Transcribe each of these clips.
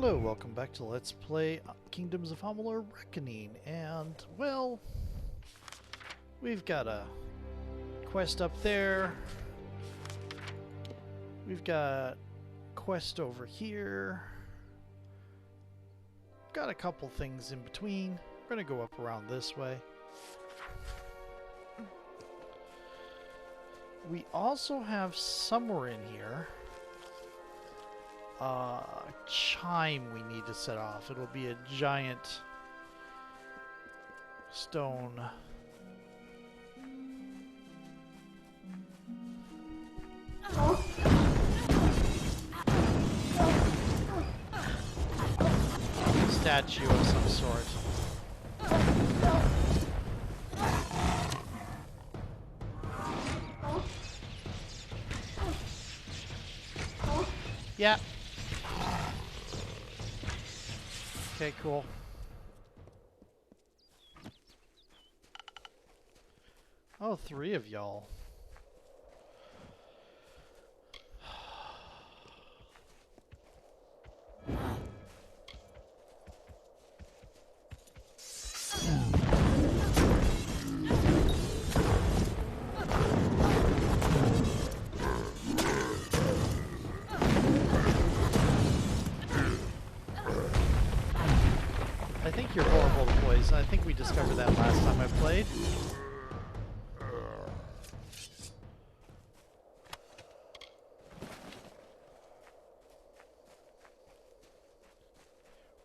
Hello, welcome back to Let's Play Kingdoms of Amalur Reckoning, and, well, we've got a quest up there, we've got quest over here, got a couple things in between. We're gonna go up around this way. We also have somewhere in here a chime we need to set off. It'll be a giant stone statue of some sort. Yeah. Okay, cool. Oh, 3 of y'all. I think you're horrible to poison. I think we discovered that last time I played.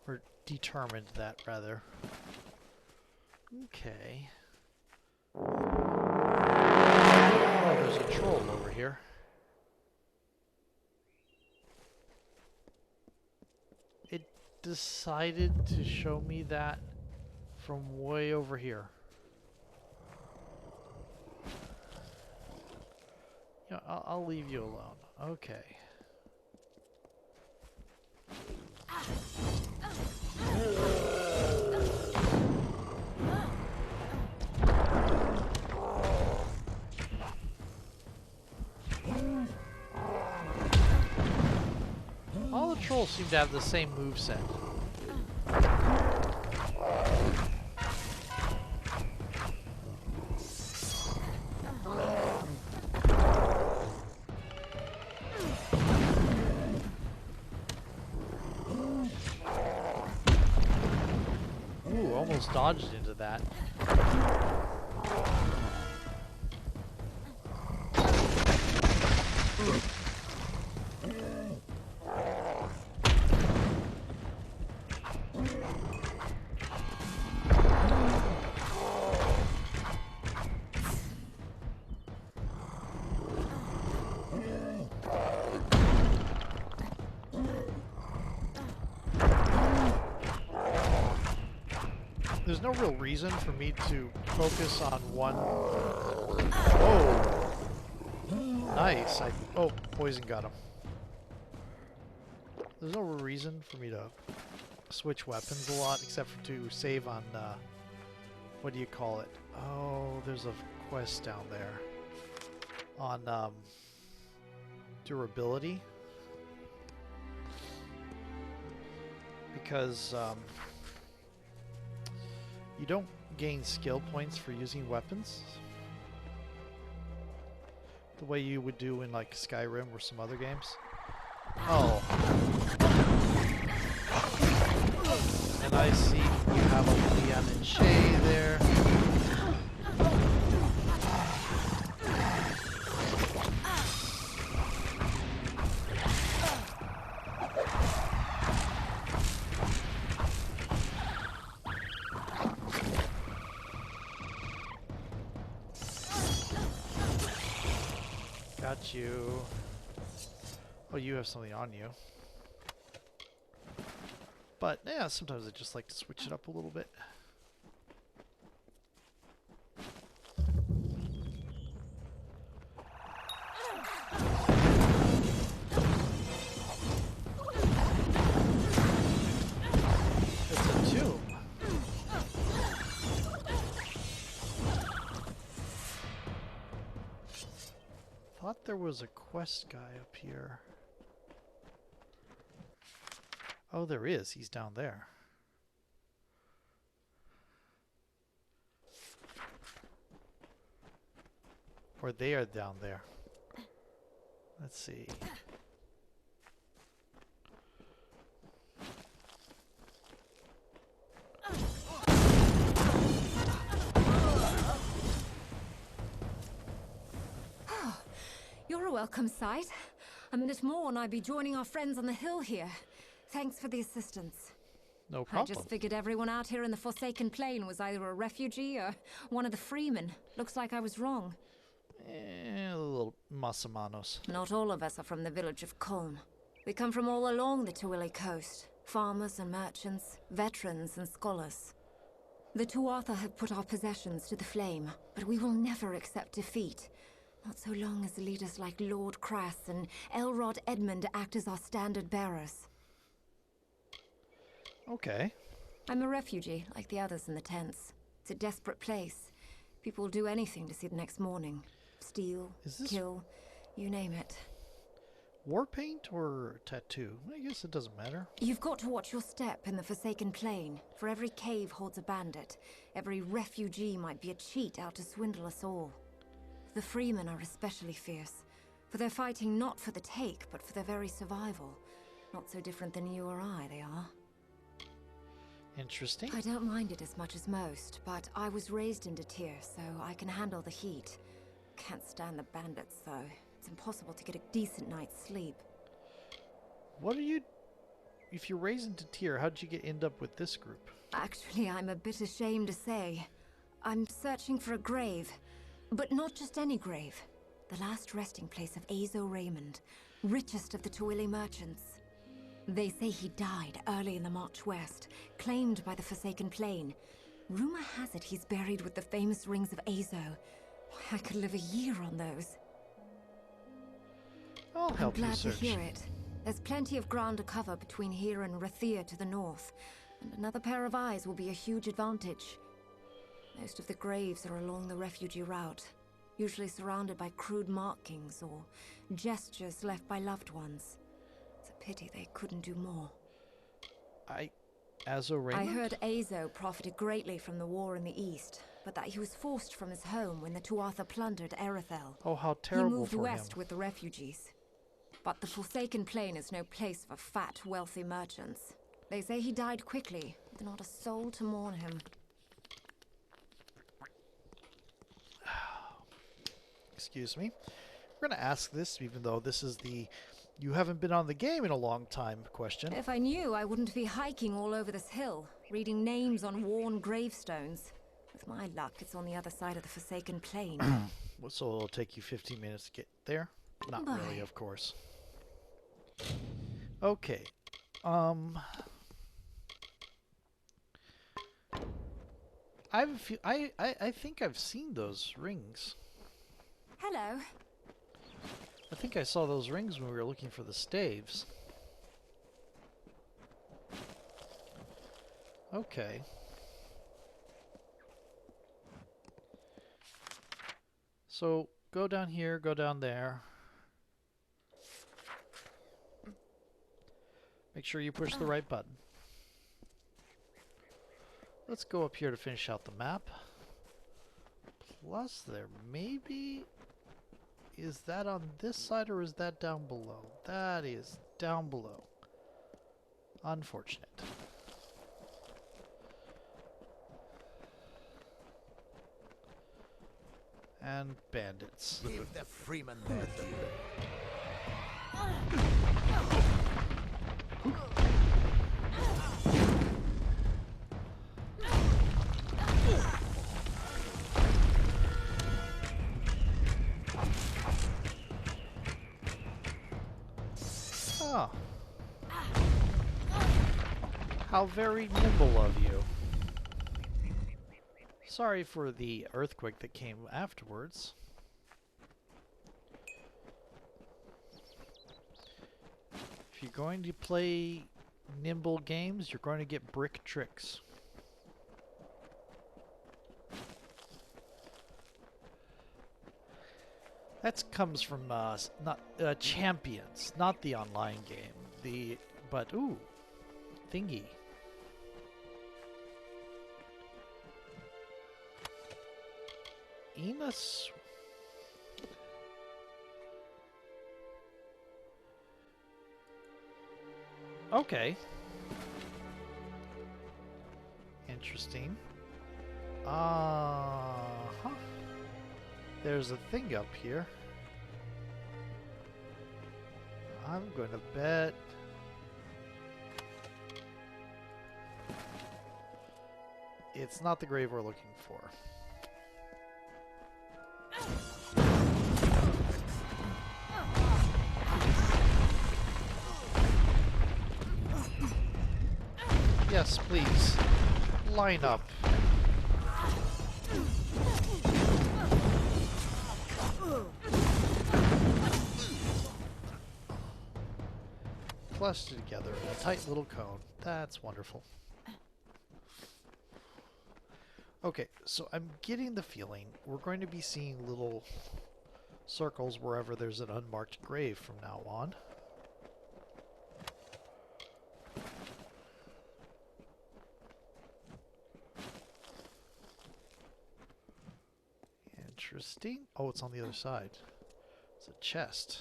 Or determined that, rather. Okay. Oh, there's a troll over here. It decided to show me that from way over here. Yeah, I'll leave you alone. Okay. All the trolls seem to have the same moveset. Ooh, almost dodged into that. There's no real reason for me to focus on one. Oh, nice. Oh, poison got him. There's no reason for me to switch weapons a lot, except for to save on, what do you call it? Oh, there's a quest down there on durability. Because you don't gain skill points for using weapons the way you would do in like Skyrim or some other games. Oh. And I see you have a Leon and Shay there. Got you. Oh, you have something on you. But, yeah, sometimes I just like to switch it up a little bit. It's a tomb. Thought there was a quest guy up here. Oh, there is. He's down there. Or they are down there. Let's see. You're a welcome sight. A minute more and I'd be joining our friends on the hill here. Thanks for the assistance. No problem. I just figured everyone out here in the Forsaken Plain was either a refugee or one of the freemen. Looks like I was wrong. A little más o menos. Not all of us are from the village of Colm. We come from all along the Tuili coast. Farmers and merchants, veterans and scholars. The Tuatha have put our possessions to the flame, but we will never accept defeat. Not so long as leaders like Lord Crass and Elrod Edmund act as our standard bearers. Okay. I'm a refugee, like the others in the tents. It's a desperate place. People will do anything to see the next morning. Steal, kill, you name it. War paint or tattoo? I guess it doesn't matter. You've got to watch your step in the Forsaken Plain. For every cave holds a bandit. Every refugee might be a cheat out to swindle us all. The freemen are especially fierce, for they're fighting not for the take, but for their very survival. Not so different than you or I, they are. Interesting. I don't mind it as much as most, but I was raised in Tyr, so I can handle the heat. Can't stand the bandits, though. It's impossible to get a decent night's sleep. What are you... If you're raised in Tyr, how'd you end up with this group? Actually, I'm a bit ashamed to say. I'm searching for a grave. But not just any grave. The last resting place of Azo Raymond, richest of the Tuili merchants. They say he died early in the march west, claimed by the Forsaken Plain. Rumor has it he's buried with the famous rings of Azo. I could live a year on those. I'll help you I'm glad search. to hear it. There's plenty of ground to cover between here and Rathir to the north, and another pair of eyes will be a huge advantage. Most of the graves are along the refugee route, usually surrounded by crude markings or gestures left by loved ones. It's a pity they couldn't do more. Azo Raymond? I heard Azo profited greatly from the war in the east, but that he was forced from his home when the Tuatha plundered Erethel. Oh, how terrible He moved for west him. with the refugees. But the Forsaken Plain is no place for fat, wealthy merchants. They say he died quickly, with not a soul to mourn him. Excuse me. We're going to ask this, even though this is the you haven't been on the game in a long time question. If I knew, I wouldn't be hiking all over this hill, reading names on worn gravestones. With my luck, it's on the other side of the Forsaken Plain. So it'll take you 15 minutes to get there? Not really, of course. Okay. I think I've seen those rings. Hello. I think I saw those rings when we were looking for the staves. Okay. So, go down here, go down there. Make sure you push the right button. Let's go up here to finish out the map. Plus, there may be... Is that on this side or is that down below? That is down below. Unfortunate. And bandits. Give the freeman their due. Ah. How very nimble of you. Sorry for the earthquake that came afterwards. If you're going to play nimble games, you're going to get brick tricks. That comes from not champions, not the online game. But ooh, thingy. Enos. Okay. Interesting. Huh. There's a thing up here. I'm going to bet. It's not the grave we're looking for. Yes, please. Line up. Clustered together in a tight little cone. That's wonderful. Okay, so I'm getting the feeling we're going to be seeing little circles wherever there's an unmarked grave from now on. Interesting. Oh, it's on the other side. It's a chest.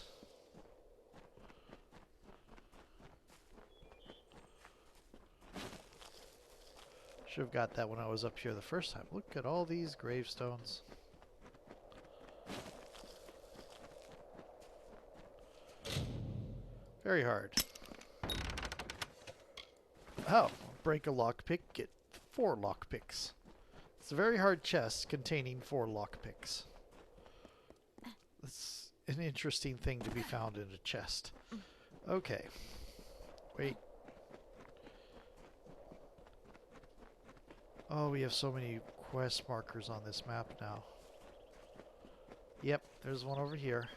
Should have got that when I was up here the first time. Look at all these gravestones. Very hard. Oh, break a lockpick, get 4 lockpicks. It's a very hard chest containing 4 lockpicks. It's an interesting thing to be found in a chest. Okay. Wait. Oh, we have so many quest markers on this map now. Yep, there's one over here.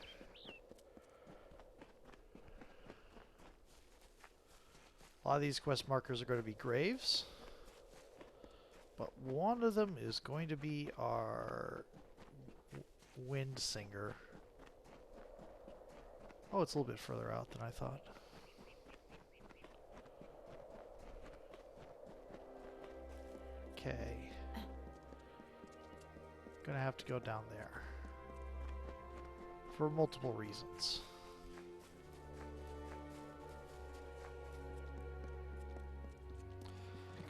A lot of these quest markers are going to be graves. But one of them is going to be our wind singer. Oh, it's a little bit further out than I thought. Okay. Gonna have to go down there. For multiple reasons.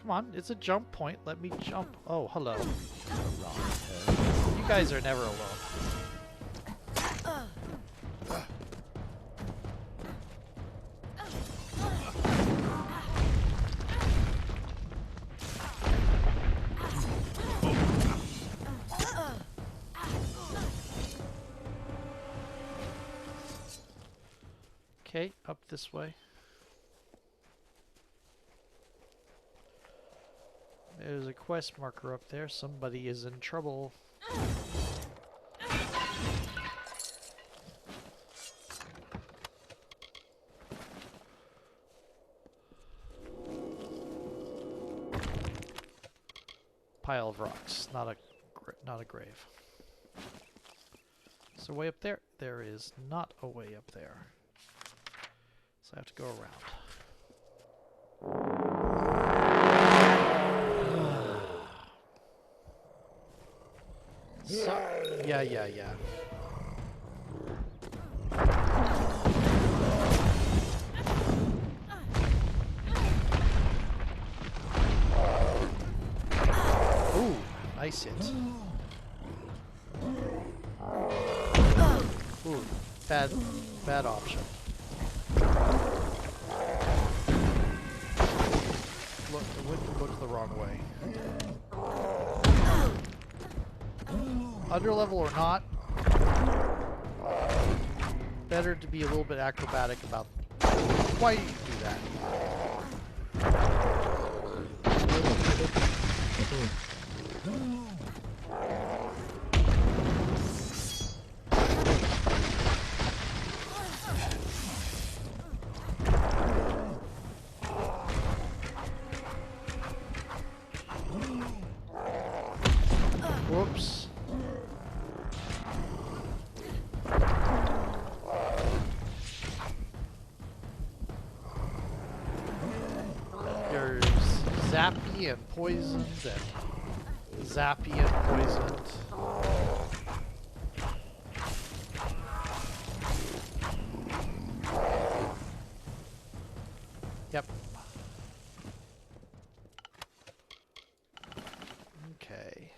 Come on, it's a jump point. Let me jump. Oh, hello. You guys are never alone. Okay, up this way. There's a quest marker up there. Somebody is in trouble. Pile of rocks, not a grave. So way up there? There is not a way up there. So I have to go around. So, yeah. Ooh, nice hit. Ooh, bad option. Look the wrong way. Underlevel or not, better to be a little bit acrobatic about why you do that. Whoops. There's zappy and poisoned and zappy and poisoned. Yep. Okay.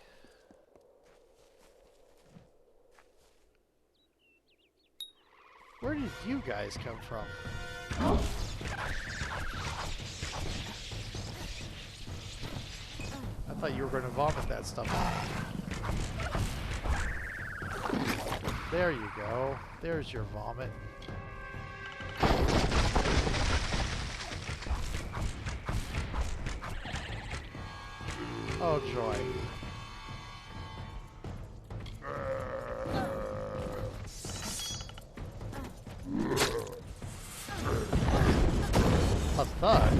Where did you guys come from? I thought you were going to vomit that stuff out. There you go. There's your vomit. Oh, joy. A thug?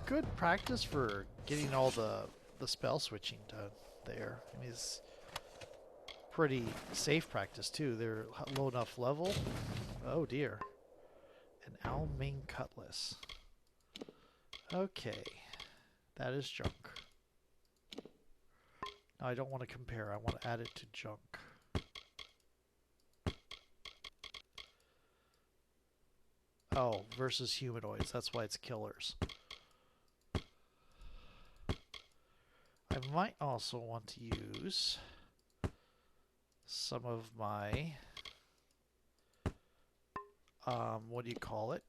Good practice for getting all the spell switching done there. I mean, it's pretty safe practice too. They're low enough level. Oh dear. An Almain Cutlass. Okay. That is junk. No, I don't want to compare. I want to add it to junk. Oh, versus humanoids. That's why it's killers. I might also want to use some of my, what do you call it?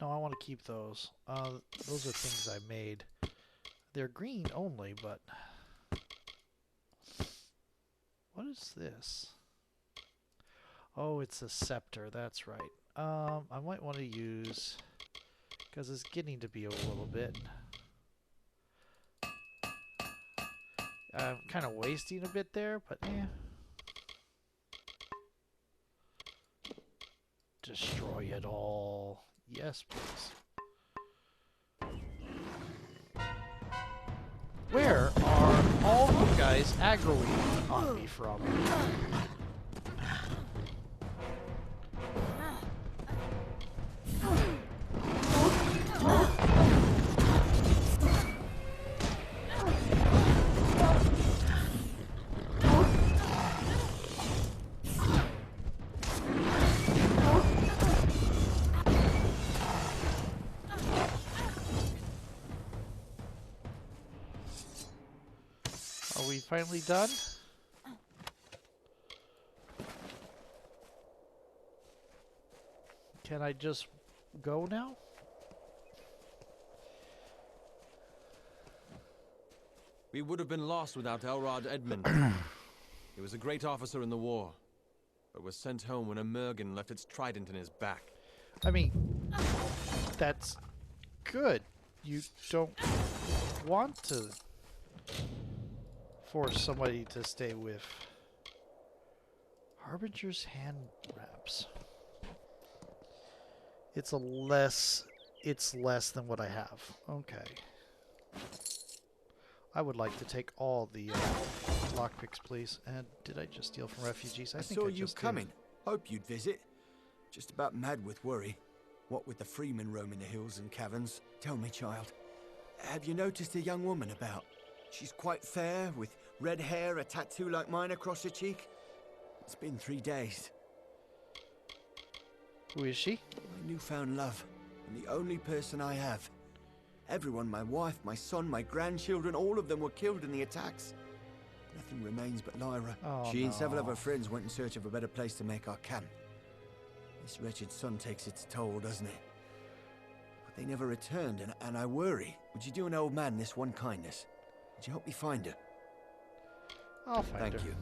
No, I want to keep those. Those are things I made. They're green only, but what is this? Oh, it's a scepter. That's right. I might want to use, because it's getting to be a little bit. I'm kind of wasting a bit there, but eh. Destroy it all. Yes, please. Where are all you guys aggroing on me from? Are we finally done? Can I just go now? We would have been lost without Elrod Edmund. He was a great officer in the war, but was sent home when a Mergen left its trident in his back. I mean, that's good. You don't want to force somebody to stay with. Harbinger's hand wraps. It's less than what I have. Okay. I would like to take all the lockpicks, please. And did I just steal from refugees? I think saw I you just coming. Hope you'd visit. Just about mad with worry. What with the freemen roaming the hills and caverns. Tell me, child, have you noticed a young woman about? She's quite fair, with red hair, a tattoo like mine across her cheek. It's been 3 days. Who is she? My newfound love, and the only person I have. Everyone, my wife, my son, my grandchildren, all of them were killed in the attacks. Nothing remains but Lyra. Oh, She and no. several of her friends went in search of a better place to make our camp. This wretched sun takes its toll, doesn't it? But they never returned, and I worry. Would you do an old man this one kindness? Would you help me find her? I'll find her. Thank you.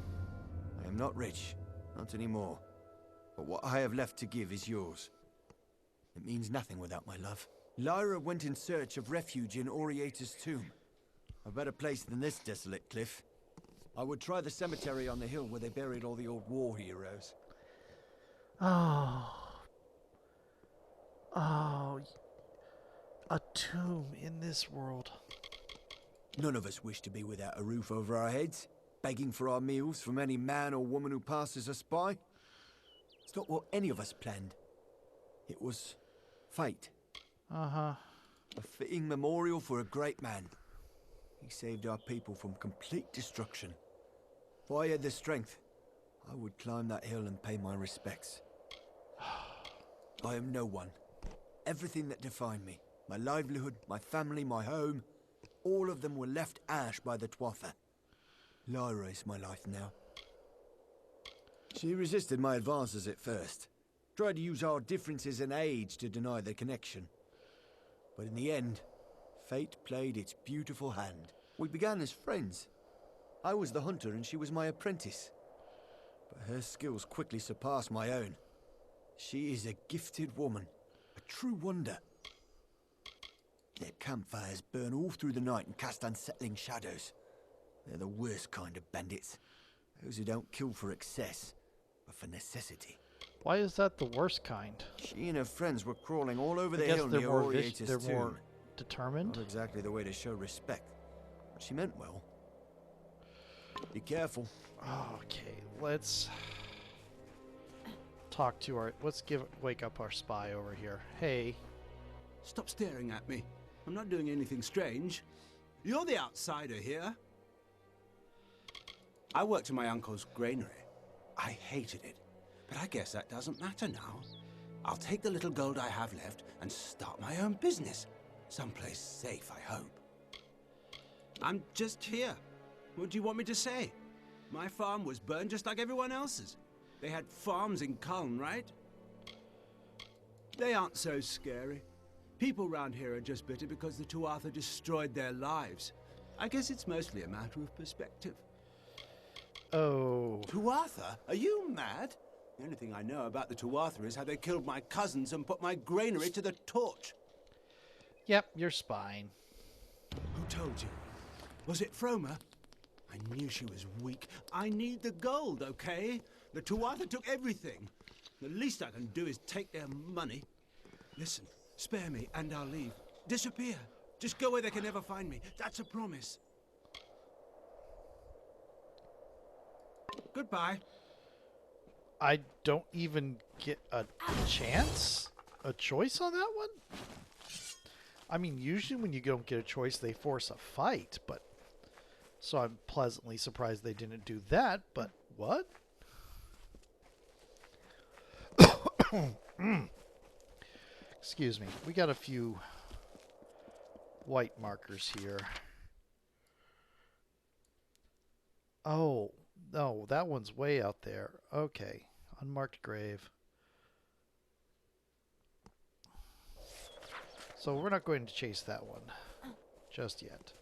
I am not rich, not anymore. But what I have left to give is yours. It means nothing without my love. Lyra went in search of refuge in Oriata's tomb. A better place than this desolate cliff. I would try the cemetery on the hill where they buried all the old war heroes. Oh. Oh. A tomb in this world. None of us wish to be without a roof over our heads, begging for our meals from any man or woman who passes us by. It's not what any of us planned. It was fate. Uh-huh. A fitting memorial for a great man. He saved our people from complete destruction. If I had the strength, I would climb that hill and pay my respects. I am no one. Everything that defined me, my livelihood, my family, my home, all of them were left ash by the Twather. Lyra is my life now. She resisted my advances at first. Tried to use our differences in age to deny the connection. But in the end, fate played its beautiful hand. We began as friends. I was the hunter and she was my apprentice. But her skills quickly surpassed my own. She is a gifted woman, a true wonder. Their campfires burn all through the night and cast unsettling shadows. They're the worst kind of bandits. Those who don't kill for excess, but for necessity. Why is that the worst kind? She and her friends were crawling all over the I guess hill they're near more Oriator's they're tomb. more determined. Not exactly the way to show respect, but she meant well. Be careful. Okay, let's talk to our. Wake up our spy over here. Hey. Stop staring at me. I'm not doing anything strange. You're the outsider here. I worked in my uncle's granary. I hated it, but I guess that doesn't matter now. I'll take the little gold I have left and start my own business. Someplace safe, I hope. I'm just here. What do you want me to say? My farm was burned just like everyone else's. They had farms in Culm, right? They aren't so scary. People round here are just bitter because the Tuatha destroyed their lives. I guess it's mostly a matter of perspective. Oh. Tuatha? Are you mad? The only thing I know about the Tuatha is how they killed my cousins and put my granary to the torch. Yep, you're spying. Who told you? Was it Froma? I knew she was weak. I need the gold, okay? The Tuatha took everything. The least I can do is take their money. Listen, spare me and I'll leave. Disappear. Just go where they can never find me. That's a promise. Goodbye. I don't even get a chance? A choice on that one? I mean, usually when you don't get a choice, they force a fight, but... So I'm pleasantly surprised they didn't do that, but what? Excuse me. We got a few white markers here. Oh, no, that one's way out there. Okay, unmarked grave. So we're not going to chase that one just yet.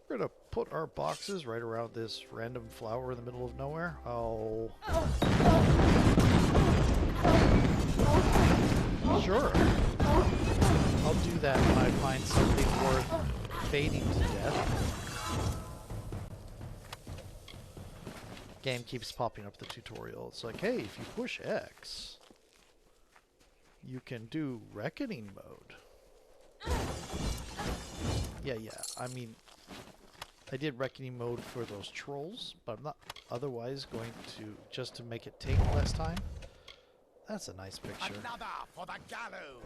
We're going to put our boxes right around this random flower in the middle of nowhere. Oh. Sure. I'll do that when I find something worth fading to death. Game keeps popping up the tutorial. It's like, hey, if you push X, you can do reckoning mode. Yeah, I mean, I did reckoning mode for those trolls, but I'm not otherwise going to, just to make it take less time. That's a nice picture. Another for the gallows!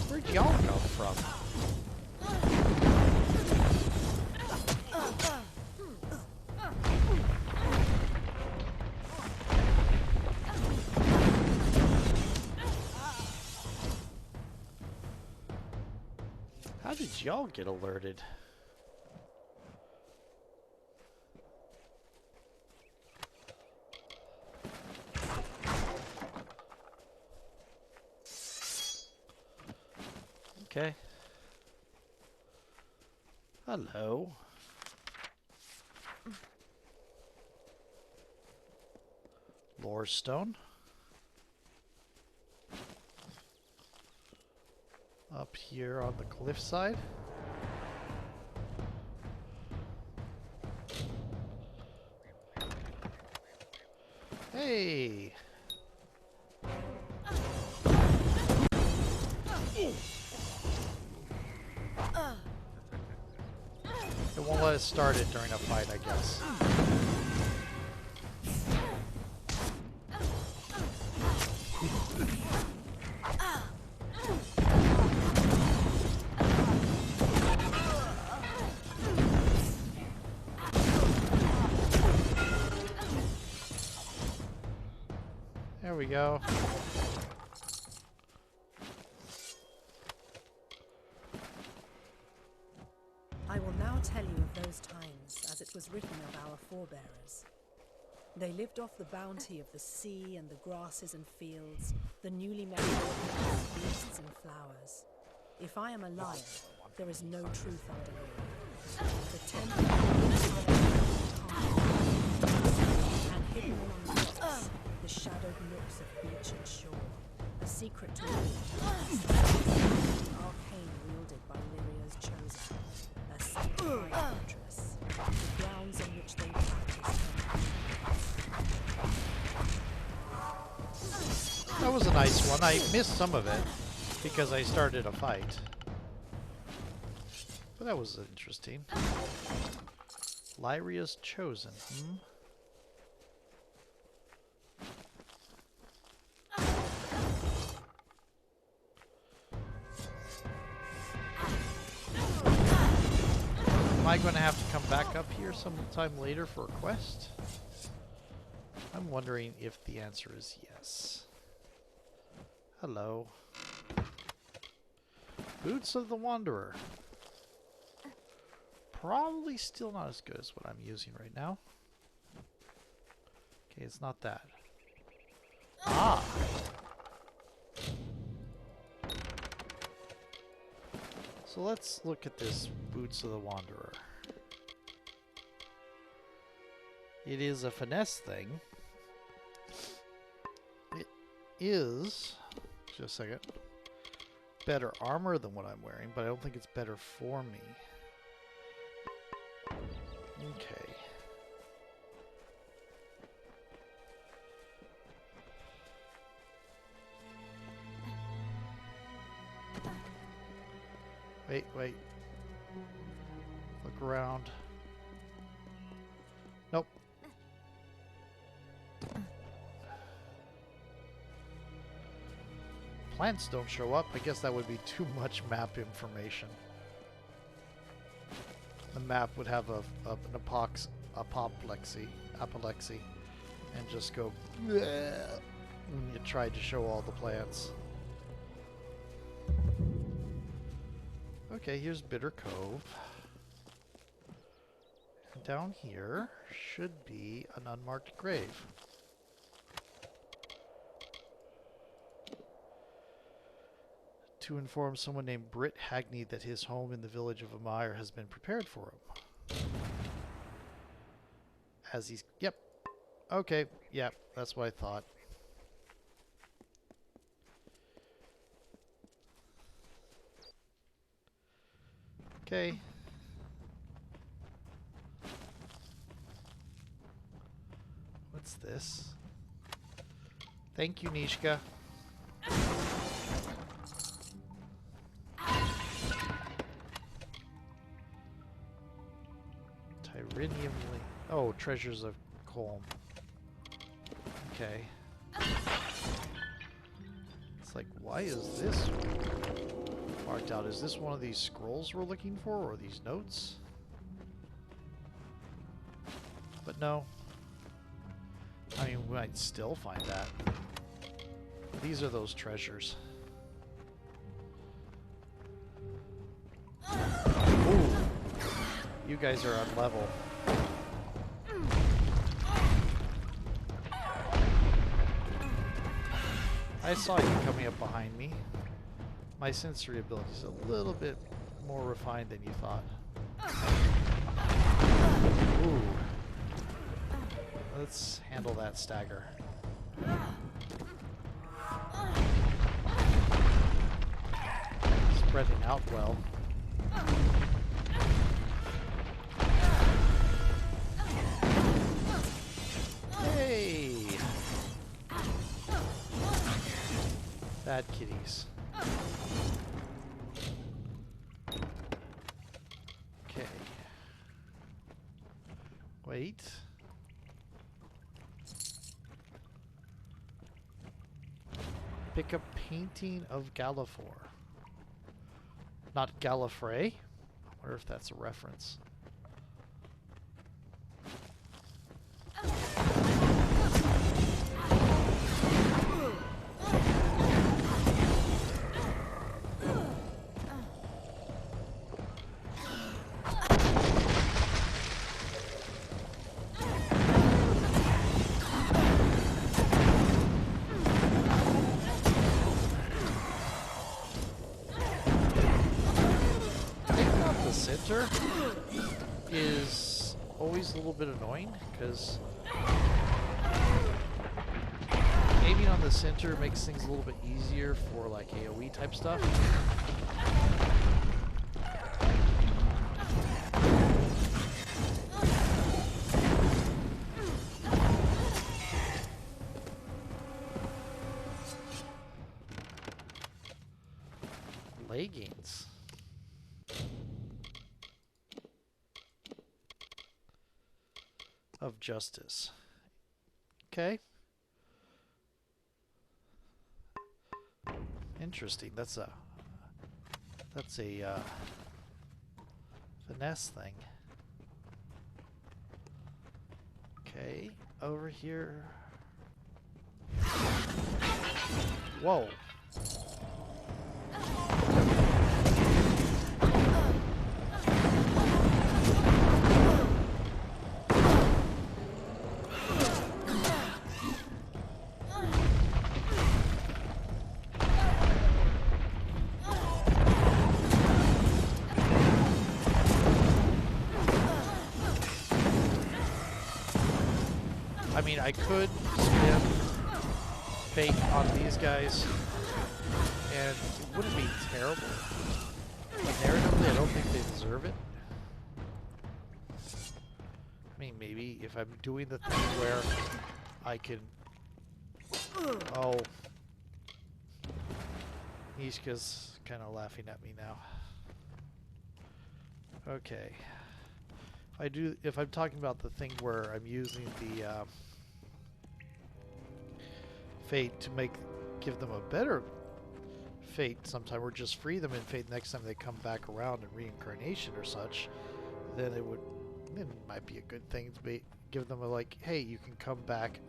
Where'd y'all come from? How did y'all get alerted? Okay. Hello. Lore stone. Up here on the cliffside. Hey! It won't let us start it during a fight, I guess. There we go. I will now tell you of those times as it was written of our forebearers. They lived off the bounty of the sea and the grasses and fields, the newly married beasts and flowers. If I am a liar, there is no truth under me. The temple and hidden among the rocks, the shadowed nooks of beach and shore, a secret to arcane wielded by Lyria's chosen, a sanctified fortress, the grounds on which they practiced. That was a nice one. I missed some of it because I started a fight. But that was interesting. Lyria's chosen. Am I going to have to come back up here sometime later for a quest? I'm wondering if the answer is yes. Hello. Boots of the Wanderer. Probably still not as good as what I'm using right now. Okay, it's not that. Ah! So let's look at this Boots of the Wanderer. It is a finesse thing. It is, just a second, better armor than what I'm wearing, but I don't think it's better for me. Okay. Wait. Look around. Nope. Plants don't show up. I guess that would be too much map information. The map would have an apoplexy, and just go bleh when you tried to show all the plants. Okay, here's Bitter Cove. And down here should be an unmarked grave. To inform someone named Britt Hagney that his home in the village of Amalur has been prepared for him. As he's... Yep. Okay. Yep. That's what I thought. Okay. What's this? Thank you, Nishka. Tyrannium. Oh, treasures of Colm. Okay. It's like, why is this marked out? Is this one of these scrolls we're looking for, or these notes? But no. I mean, we might still find that. These are those treasures. Ooh. You guys are on level. I saw you coming up behind me. My sensory ability is a little bit more refined than you thought. Ooh. Let's handle that stagger. Spreading out well. Hey! Bad kitties. Okay. Wait. Pick a painting of Gallifrey. Not Gallifrey. I wonder if that's a reference. Center is always a little bit annoying because aiming on the center makes things a little bit easier for like AoE type stuff. Leggings. Of justice. Okay. Interesting. That's a finesse thing. Okay, over here. Whoa. I mean, I could spam fake on these guys, and it wouldn't be terrible. But narratively, I don't think they deserve it. I mean, maybe if I'm doing the thing where I can... Oh. Nishka's kind of laughing at me now. Okay. If I'm talking about the thing where I'm using the fate to give them a better fate sometime, or just free them in fate next time they come back around in reincarnation or such, then it might be a good thing to give them a like, hey, you can come back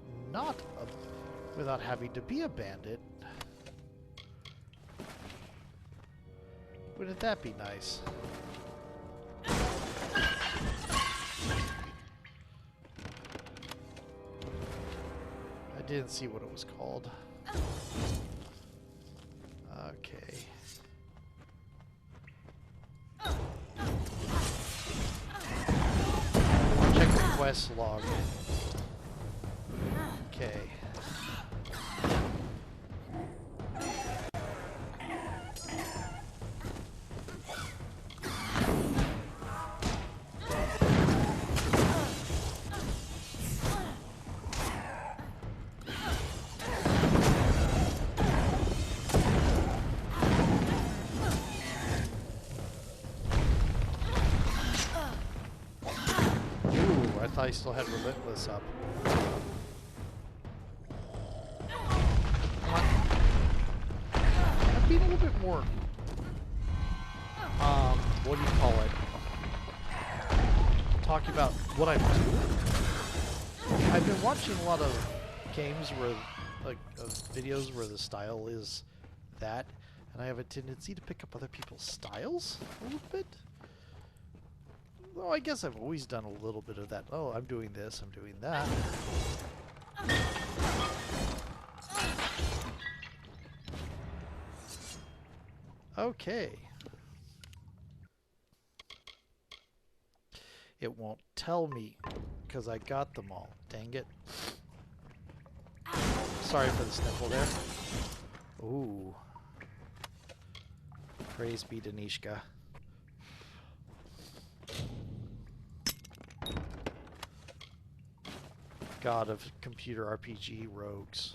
without having to be a bandit. Wouldn't that be nice? I didn't see what it was called. Okay. Check the quest log. Okay. I still had Relentless up. Come on. I'm being a little bit more, what do you call it? Talking about what I'm doing. I've been watching a lot of games where, like, videos where the style is that, and I have a tendency to pick up other people's styles a little bit. Well, I guess I've always done a little bit of that. Oh, I'm doing this, I'm doing that. Okay. It won't tell me because I got them all. Dang it. Sorry for the sniffle there. Ooh. Praise be Danishka. God of computer RPG rogues.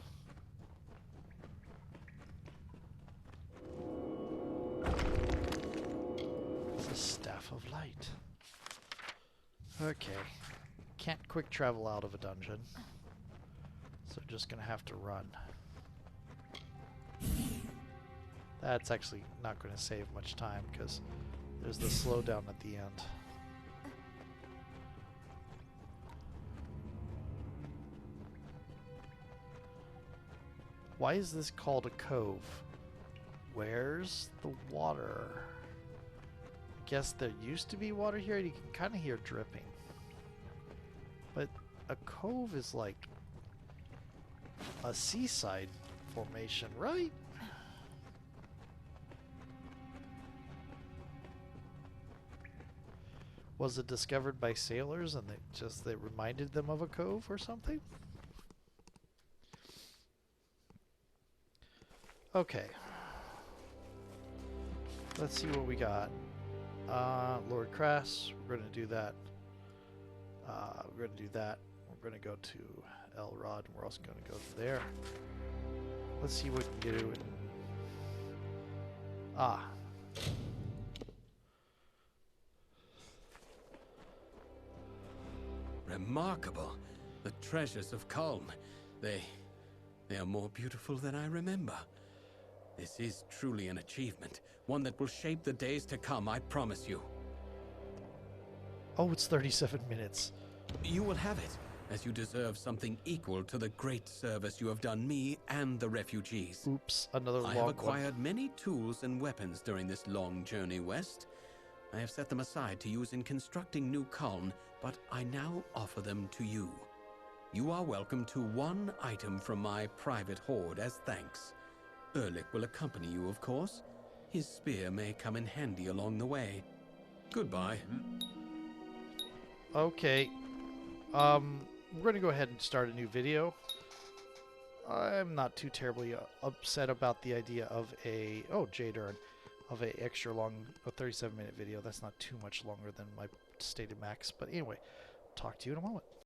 It's a staff of light. Okay. Can't quick travel out of a dungeon. So just gonna have to run. That's actually not gonna save much time because there's the slowdown at the end. Why is this called a cove? Where's the water? I guess there used to be water here. You can kind of hear dripping. But a cove is like a seaside formation, right? Was it discovered by sailors and they reminded them of a cove or something? Okay. Let's see what we got. Lord Crass, we're going to do that. We're going to do that. We're going to go to Elrod, and we're also going to go there. Let's see what we can do. Ah. Remarkable. The treasures of Culm. They are more beautiful than I remember. This is truly an achievement. One that will shape the days to come, I promise you. Oh, it's 37 minutes. You will have it, as you deserve something equal to the great service you have done me and the refugees. Oops, another long I have one. acquired many tools and weapons during this long journey west. I have set them aside to use in constructing New Culm, but I now offer them to you. You are welcome to one item from my private hoard as thanks. Erlich will accompany you, of course. His spear may come in handy along the way. Goodbye. Okay. We're going to go ahead and start a new video. I'm not too terribly upset about the idea of a... Oh, Jadern. Of a extra long, a 37-minute video. That's not too much longer than my stated max. But anyway, talk to you in a moment.